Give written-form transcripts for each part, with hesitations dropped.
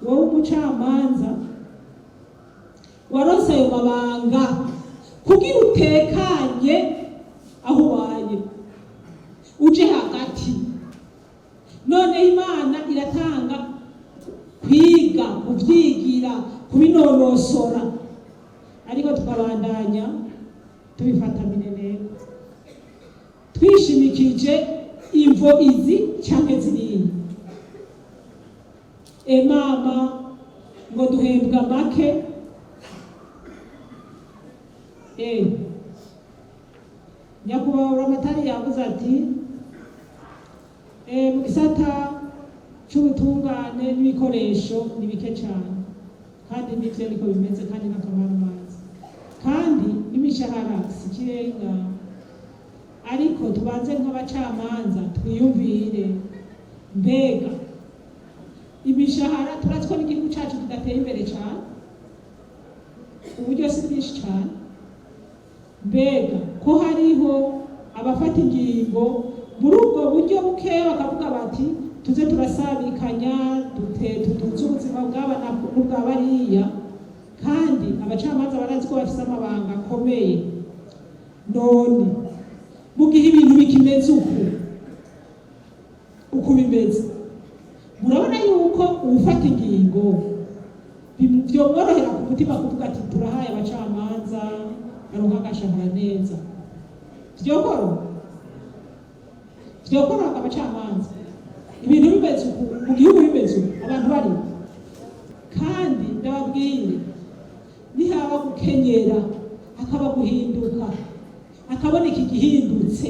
wowe umucamanza waronse ayo mabanga kugira utekanye aho ubaye uje hagati. None Imana iratanga kwiga kuvyigira kubinonosora, ariko tukabandanya tubifata mineneko twishimikije imvo izi canke ziriya. Mama ngo duhembwa make, nyakubahwa Ramatari yavuze ati mu gisata c'ubutungane n'ibikoresho ni bike cyane, kandi nivyo niko bimeze, kandi n'akamaro mazi, kandi n'imishahara si kirenga. Ariko tubanze nk'abacamanza twiyumvire, mbega imishahara turatwo n'igihugu cacu kidateye imbere cyane, uburyo si bwinshi cyane. Mbega ko hariho abafata ingingo muri ubwo buryo bukeya bakavuga bati tuze turasabikanya tuduze ubuzima bw'aba n'ubwa bariya, kandi abacamanza barazi ko bafise amabanga akomeye. None mu gihe ibintu bikimeze uku bimeze, murabona yuko ufata ingingo byomworohera ku mutima kuvuga ati turahaye abacamanza baronka agashahara neza. vyokoroha abacamanza ibintu bimeze uku mu gihugu bimeze uku abantu bari. Kandi ndababwire, nihaba gukenyera hakaba guhinduka, akaboneka igihindutse,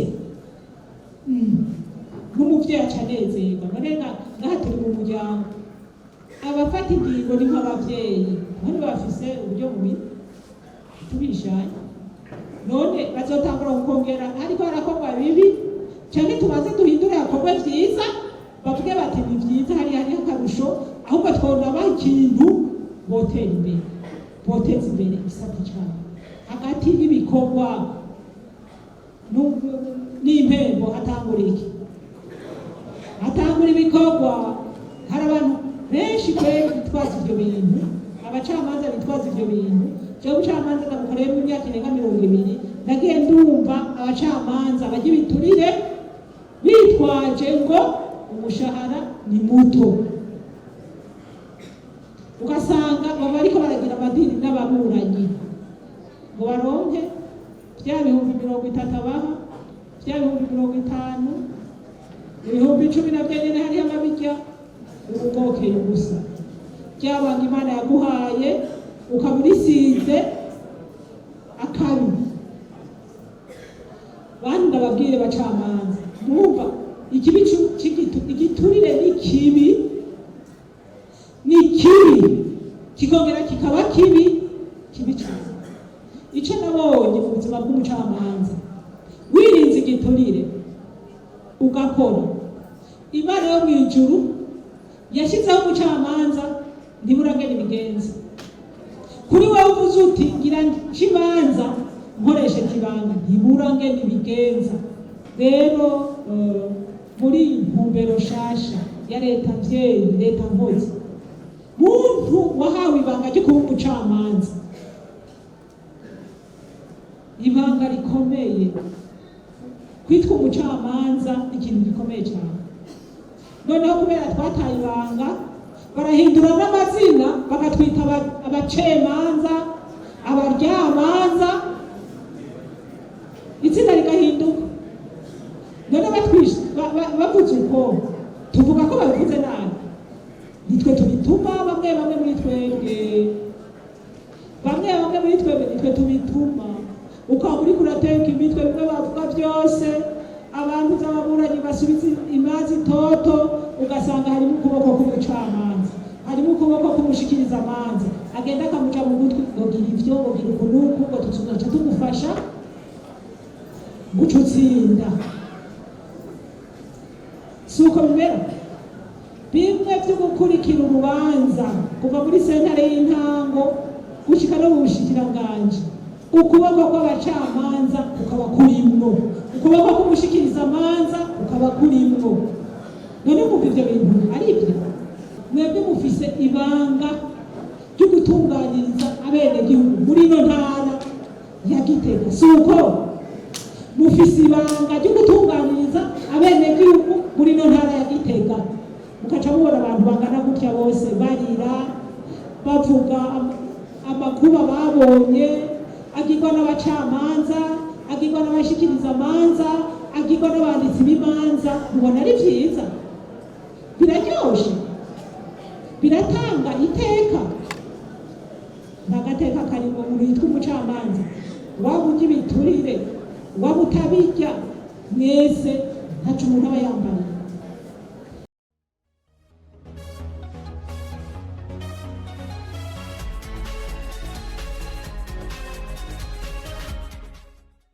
n'umuvyeyi acanezerwa. Norenga ngaha turi mu muryango, abafata ingingo ni nk'abavyeyi, bari bafise uburyo bubiri tubishanye. None bazotangura gukongera ariko harakorwa bibi, canke tubanze duhindure hakorwe vyiza, bavuge bati ni vyiza, hariho akarusho, ahubwo twonabaha ikintu botera imbere, boteza imbere igisata cane hagati y'ibikorwa n'impembo. Hatangura iki? Hatangura ibikorwa. Hari abantu benshi kweri bitwaza ivyo bintu, abacamanza bitwaza ivyo bintu. Jewe ubucamanza ndabukoreye mu myaka irenga 20, ndagiye ndumva abacamanza bajya ibiturire bitwaje ngo umushahara ni muto, ugasanga baba ariko baragira amadini n'ababuranyi ngo baronke vya bihumbi 30 abaha, vya bihumbi 50, ibihumbi 10 navyo nyene hariho amabirya ubukokeye ubusa. Ryabanga Imana yaguhaye ukaba urisize akabi. Bandi ndababwire bacamanza, mwumva ikibi igiturire ni kibi, kikongera kikaba kibi cyane. Ico nabonye mu buzima bw'umucamanza, wirinze igiturire ugakora, Imana yo mwijuru yashyizeho umucamanza ntiburangene ibigenza. Kuri wowe uvuze uti ngira imanza nkoreshe kibanga, ntiburangene ibigenza. Rero muri ntumbero shasha ya leta mvyeyi, leta nkozi, muntu wahawe ibanga ryo kuba umucamanza, ibanga rikomeye. Kwitwa umucamanza ikintu gikomeye cyane. Noneho kubera twataye ibanga, barahindura n'amazina bakatwita abacemanza, abaryamanza, itsinda rigahinduka. None bavuze uko tuvuga ko babivuze nabi, nitwe tubituma bamwe muri twebwe, nitwe tubituma. Ukaba uri kurateka imitwe bimwe bavuga byose, abantu z'ababuranyi basubiza imazi toto, ugasanga harimo ukuboko k'umucamanza, harimo ukuboko k'umushikiriza amanza, agenda akamuca mu gutwi ngo gira ivyo, ngo gira ukunuku, ngo tuzoca tugufasha guca utsinda. Suko bimera bimwe byo gukurikira urubanza kuva muri sentare y'intango gushika no bushikiranganje, ukuboko kw'abacamanza kukaba kurimwo, ukuboko k'umushikiriza amanza kukaba kurimwo. None kuko ivyo bintu ari ibyo mwebwe mufise ibanga ryo gutunganyiriza abenegihugu muri ino ntara ya Gitega, si uko? Mufise ibanga ryo gutunganyiriza abenegihugu muri ino ntara ya Gitega, mukaca mubona abantu bangana gutya bose barira bavuga amakuba babonye, agirwa n'abacamanza, agirwa n'abashikiriza amanza, agirwa n'abanditsi b'imanza. Mubona ari vyiza? Biraryoshe, biratanga iteka. Ntagateka karimwo umuntu yitwa umucamanza, waba urya ibiturire, waba utabirya, mwese ntaco umuntu aba yambaye.